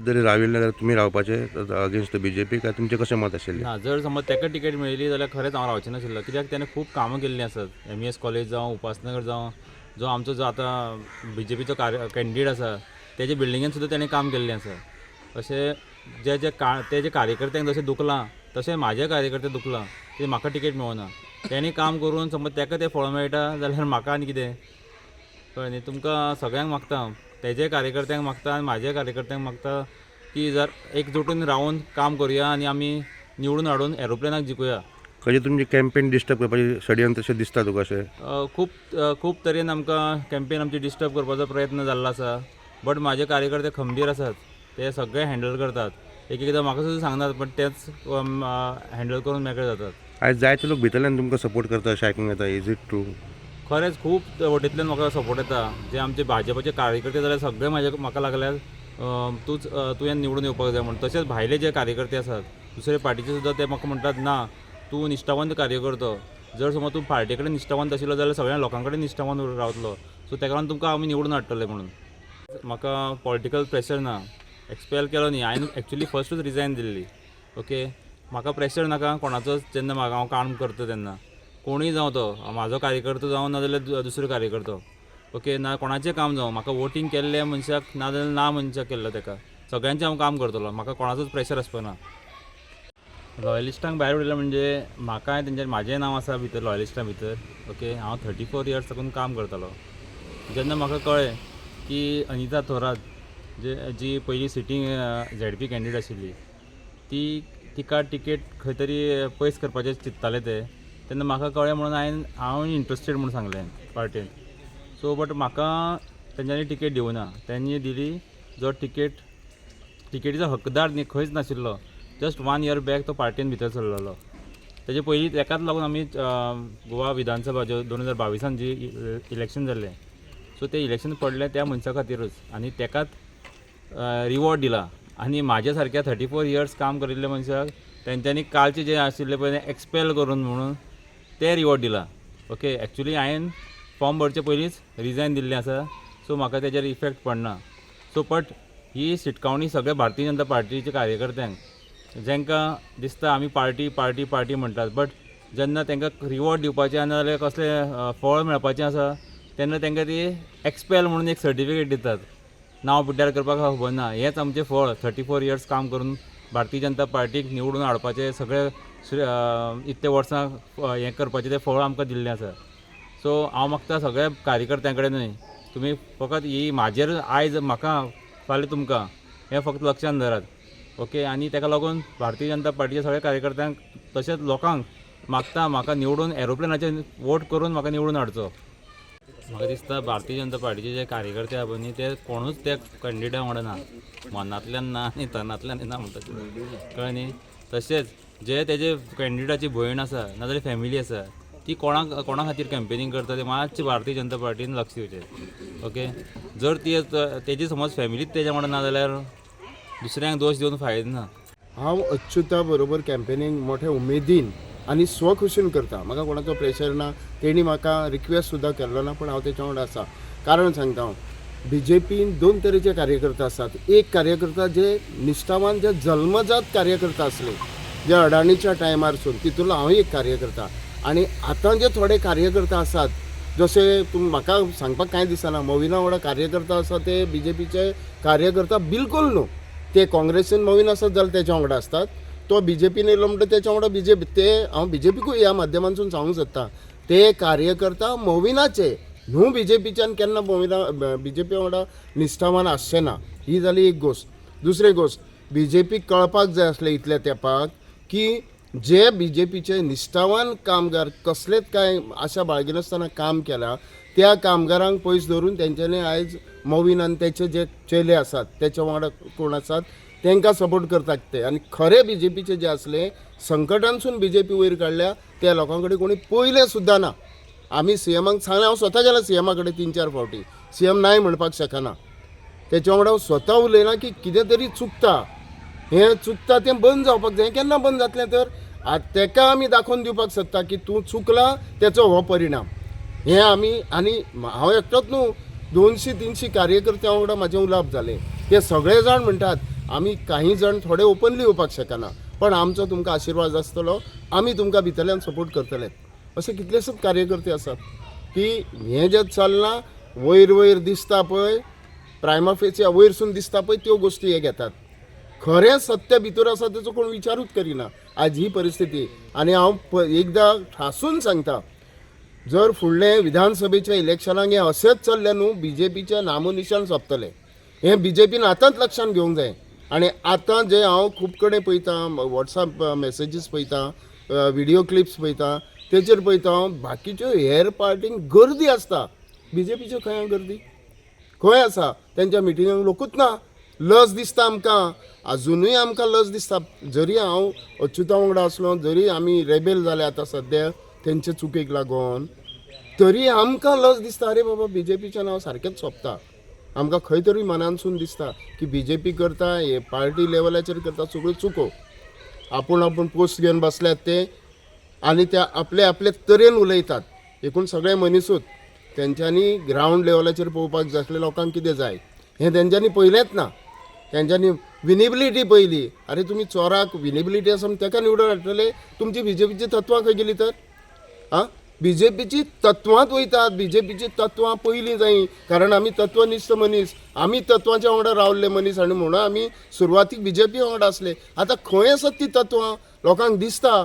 जरी राविल्ले जाल्यार तुमी रावपाचे अगेन्स्ट द BJP काय तुमचें कशें मत आशिल्लें? ना जर समज ताका टिकेट मेळिल्ली जाल्यार खरेंच हांव रावचें नाशिल्लो, कित्याक ताणें खूब कामां केल्लीं आसात. MES कॉलेज जावं, उपासनगर जावं, जो आमचो जो आतां BJPचो कॅन्डिडेट आसा तेजे बिल्डिंगेन सुद्दां ताणें काम केल्लें आसा. अशें जे कार्यकर्त्यांक जशें दुखलां तशें म्हाजे कार्यकर्ते दुखलां की म्हाका टिकेट मेळना. तेणी काम करून समज ताका तें फळ मेळटा जाल्यार म्हाका आनी कितें कळ्ळें न्ही. तुमकां सगळ्यांक मागता, तेजे कार्यकर्त्यांक मागता आनी म्हाज्या कार्यकर्त्यांक मागता की जर एकजुटून रावन काम करुया आनी आमी निवडून हाडून एरोप्लेनाक जिखुया. खंयचे तुमची कॅम्पेन डिस्टर्ब करपाची षडयंत्र अशें दिसता तुका अशें? खूब तरेन आमकां कॅम्पेन आमची डिस्टर्ब करपाचो प्रयत्न जाल्लो आसा. बट म्हाजे कार्यकर्ते खंबीर आसात, ते सगळे हँडल करतात. एकदां म्हाका सुद्दां सांगनात पण तेच हँडल करून मेकळे जातात. आयज जायते लोक भितरल्यान तुमकां सपोर्ट करता अशें आयकूंक येता. Is it true? खरेंच खूब वटेंतल्यान म्हाका सपोर्ट येता. जे आमचे भाजपाचे कार्यकर्ते जाल्यार सगळे म्हाका लागल्यात तुवें निवडून येवपाक जाय म्हणून. तशेंच भायले जे कार्यकर्ते आसात दुसरे पार्टीचे सुद्दां ते म्हाका म्हणटात ना तूं निश्ठावंत कार्यकर्तो. जर समज तूं पार्टी कडेन निश्ठावंत आशिल्लो जाल्यार सगळ्या लोकां कडेन निश्ठावंत रावतलो. सो तेका लागून तुमकां आमी निवडून हाडटले म्हणून. म्हाका पॉलिटिकल प्रेशर ना. एक्सपेल केलो न्ही, हांवें एक्चुली फस्टूच रिजायन दिल्ली. ओके, म्हाका प्रेशर नाका कोणाचोच. जेन्ना म्हाका हांव काम करता तेन्ना कोणूय जावं तो म्हाजो कार्यकर्तो जावं ना जाल्यार दुसरो कार्यकर्तो. ओके, ना कोणाचें काम जावं, म्हाका वोटींग केल्ल्या मनशाक ना जाल्यार ना मनशाक केल्लो तेका सगळ्यांचें हांव काम करतलो. म्हाका कोणाचोच प्रेशर आसपाना. लॉयलिस्टांक भायर उडयलें म्हणजे म्हाकाय तेंचें म्हाजें नांव आसा भितर लॉयलिस्टां भितर. ओके, हांव 34 इयर्स साकून काम करतालो. जेन्ना म्हाका कळ्ळें की अनिता थोरात जी पयलीं सिटींग ZP कॅन्डिडेट आशिल्ली तिका टिकेट खंय तरी पयस करपाचें चिंत्ताले ते, तेन्ना म्हाका कळ्ळें म्हणून हांव इंट्रस्टेड म्हणून सांगलें पार्टेन. सो बट म्हाका तेंच्यांनी टिकेट दिवना. तेंणी दिली जो टिकेटीचो हकदार न्ही खंयच नाशिल्लो. जस्ट 1 इयर बॅक तो पार्टेन भितर सरलेलो. तेजे पयलीं तेकाच लागून आमी गोवा विधानसभा 2022 जी इलेक्शन जाल्लें, सो तें इलेक्शन पडलें त्या मनशा खातीरच आनी तेकाच रिवॉर्ड दिला. आनी म्हाज्या सारक्या 34 इयर्स काम करिल्ल्या मनशाक तेंच्यांनी कालचे जे आशिल्ले पळय एक्सपेल करून म्हणून ते रिवॉर्ड दिला. ओके, एक्चुली हांवें फॉर्म भरचे पयलींच रिजायन दिल्लें आसा. सो म्हाका तेजेर इफेक्ट पडना. सो बट ही शिटकावणी सगळ्या भारतीय जनता पार्टीच्या कार्यकर्त्यांक, जेंकां दिसता आमी पार्टी म्हणटात, बट जेन्ना तांकां रिवॉर्ड दिवपाचें ना जाल्यार कसलें फळ मेळपाचें आसा तेन्ना तांकां ती एक्सपेल म्हणून एक सर्टिफिकेट दितात. नांव पिड्ड्यार करपाक खबर ना. हेंच आमचें फळ 34 इयर्स काम करून भारतीय जनता पार्टीक निवडून हाडपाचें सगळे इतले वर्सां हें करपाचें तें फळ आमकां दिल्लें आसा. सो हांव मागता सगळ्या कार्यकर्त्यां कडेनूय तुमी फकत ही म्हाजेर आयज म्हाका फाल्यां तुमकां हें फक्त लक्षांत धरात. ओके, आनी ताका लागून भारतीय जनता पार्टीच्या सगळ्या कार्यकर्त्यांक तशेंच लोकांक मागता म्हाका निवडून एरोप्लेनाचेर वोट करून म्हाका निवडून हाडचो. म्हाका दिसता भारतीय जनता पार्टीचे जे कार्यकर्ते आहा पळय न्ही ते कोणूच त्या कॅन्डिडेटा वांगडा ना. मनांतल्यान ना आनी तनांतल्यान ना म्हणटा कळ्ळें न्ही. तशेंच जे तेजे कॅन्डिडेटाची भयण आसा ना जाल्यार फॅमिली आसा ती कोणा खातीर कॅम्पेनींग करता ते मातशें भारतीय जनता पार्टीन लक्ष दिवचें. ओके, जर तेजी समज फॅमिलीच तेज्या वांगडा ना जाल्यार दुसऱ्यांक दोश दिवन फायदो ना. हांव अच्युता बरोबर कॅम्पेनींग मोठ्या उमेदीन आनी स्वखुशीन करता. म्हाका कोणाचो प्रेशर ना. तेणी म्हाका रिक्वेस्ट सुद्दां केल्लो ना, पण हांव तेच्या वांगडा आसा. कारण सांगता हांव, BJPन 2 तरेचे कार्यकर्ता आसात. एक कार्यकर्ता जे निश्ठावान जे जल्मजात कार्यकर्ता आसले, जे अडाणीच्या टायमारसून तितूंतलो हांव एक कार्यकर्ता. आनी आतां जे थोडे कार्यकर्ता आसात जशे म्हाका सांगपाक कांय दिसना, मोविना वांगडा कार्यकर्ता आसा ते BJPचे कार्यकर्ता बिलकुल न्हू. ते काँग्रेसीन मोवीन आसत जाल्यार तेच्या वांगडा आसतात. तो BJPन येयलो म्हणटा तेच्या वांगडा BJP ते हांव BJPकूय ह्या माध्यमांतसून सांगूंक सोदता ते कार्यकर्ता मोविनाचे न्हू. BJPच्यान केन्ना BJP वांगडा निश्ठावान आसचे ना. ही जाली एक गोश्ट. दुसरी गोश्ट, BJPक कळपाक जाय आसलें इतल्या तेंपाक की जे BJPचे निश्ठावान कामगार कसलेच काय आशा बाळगिनासतना काम केलां त्या कामगारांक पयस धरून तेंच्यांनी आयज मोवीन आनी तेचे जे चेले आसात तेच्या वांगडा कोण आसात तांकां सपोर्ट करतात ते. आनी खरे BJPचे जे आसले संकटांसून BJP वयर काडल्या त्या लोकां कडेन कोणी पयले सुद्दां ना. आमी CMाक सांगलें, हांव स्वता गेला CMा कडेन 3-4 फावटी. CM नाय म्हणपाक शकना. तेच्या वांगडा हांव स्वता उलयना की कितें तरी चुकता, हें चुकता तें बंद जावपाक जाय. केन्ना बंद जातलें तर तेका आमी दाखोवन दिवपाक सोदता की तूं चुकला तेचो हो परिणाम. हें आमी आनी हांव एकटोच न्हू 200-300 कार्यकर्त्यां वांगडा म्हाजें उलोवप जालें. ते सगळे जाण म्हणटात आमी काही जण थोडे ओपनली येवपाक शकना पण आमचो तुमकां आशिर्वाद आसतलो आमी तुमकां भितरल्यान सपोर्ट करतले असे कितलेशेच कार्यकर्ते आसात की हें जें चल्लां वयर वयर दिसता पळय प्रायमा फेसिया वयरसून दिसता पळय त्यो गोश्टी हे घेतात खरें सत्य भितर आसा तेचो कोण विचारूच करिना आज ही परिस्थिती आनी हांव एकदां ठासून सांगता जर फुडले विधानसभेच्या इलेक्शनाक हे अशेंच चल्ले न्हू BJPचें नामोनिशान सोंपतलें हें BJPन आतांच लक्षात घेवंक जाय आनी आतां जे हांव खूब कडेन पळयता वॉट्सॅप मॅसेजीस पळयता व्हिडिओ क्लिप्स पळयता तेचेर पळयता हांव बाकीच्यो हेर पार्टींक गर्दी आसता BJPच्यो खंय गर्दी खंय आसा तेंच्या मिटिंगांक लोकूच ना लज दिसता आमकां अजुनूय आमकां लज दिसता जरी हांव अच्युता वांगडा आसलो जरी आमी रेबेल जाले आतां सद्या तेंचे चुकेक लागून तरी आमकां लज दिसता अरे बाबा BJPचें नांव सारकेंच सोंपता आमकां खंय तरी मनानसून दिसता की BJP करता हे पार्टी लेवलाचेर करता सगळ्यो चुको आपूण पोस्ट घेवन बसल्यात ते आनी त्या आपले तरेन उलयतात एकूण सगळे मनीसूच तेंच्यांनी ग्रावंड लेवलाचेर पळोवपाक जाय आसलें लोकांक कितें जाय हें तेंच्यांनी पळयलेंच ना तेंच्यांनी विनेबिलिटी पळयली अरे तुमी चोराक विनेबिलिटी आसा म्हूण तेका निवडून हाडटले तुमची BJPची तत्वां खंय गेली तर आं BJPची तत्वांत वयतात BJPची तत्वां पयलीं जायी कारण आमी तत्वनिश्ठ मनीस आमी तत्वांच्या वांगडा रावल्ले मनीस आनी म्हणून आमी सुरवातीक BJP वांगडा आसले आतां खंय आसात ती तत्वां लोकांक दिसता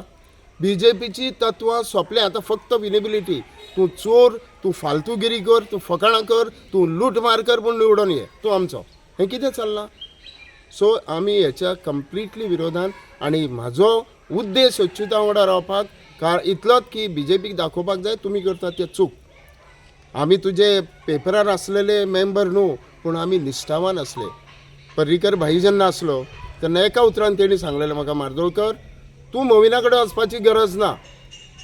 BJPची तत्वां सोंपले आतां फक्त विनेबिलिटी तूं चोर तूं फालतूगिरी कर तूं फकाणां कर तूं लूटमार कर पूण निवडून ये तूं आमचो हें कितें चल्लां सो आमी हेच्या कंप्लिटली विरोधान आनी म्हाजो उद्देश अच्युता वांगडा रावपाक इतलोच की BJPक दाखोवपाक जाय तुमी करता तें चूक आमी तुजे पेपरार आसलेले मेंबर न्हू पूण आमी निश्ठावान आसले पर्रीकर भाई जेन्ना आसलो तेन्ना एका उतरान तेणी सांगलेलें म्हाका मार्दोळकर तूं मोविना कडेन वचपाची गरज ना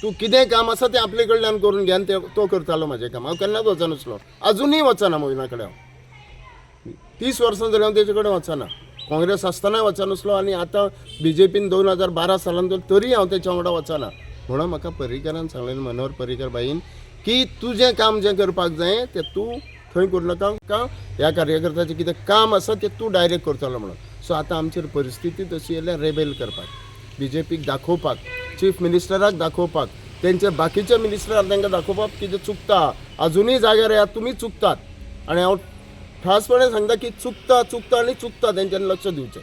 तूं कितें काम आसा तें आपले कडल्यान करून घे आनी तो करतालो म्हाजें काम हांव केन्नाच वचनासलो अजुनूय वचना मोविना कडेन हांव 30 वर्सां जालीं हांव तेजे कडेन वचना काँग्रेस आसतनाय वचनासलो आनी आतां BJPन 2012 सालान तरी हांव तेच्या वांगडा वचना म्हणून म्हाका पर्रीकरान सांगलेलें मनोहर पर्रीकर भाईन की तुजें काम जें करपाक जाय तें तूं थंय करूं नाका ह्या कार्यकर्त्याचें कितें काम आसा तें तूं डायरेक्ट करतलो म्हणून सो आतां आमचेर परिस्थिती तशी येयल्या रेबेल करपाक BJPक दाखोवपाक चीफ मिनिस्टराक दाखोवपाक तेंचे बाकीच्या मिनिस्टराक तांकां दाखोवपाक कितें चुकता अजुनूय जाग्यार येयात तुमी चुकतात आनी हांव ठासपणे सांगता की चुकता आनी चुकता तेंच्यांनी लक्ष दिवचें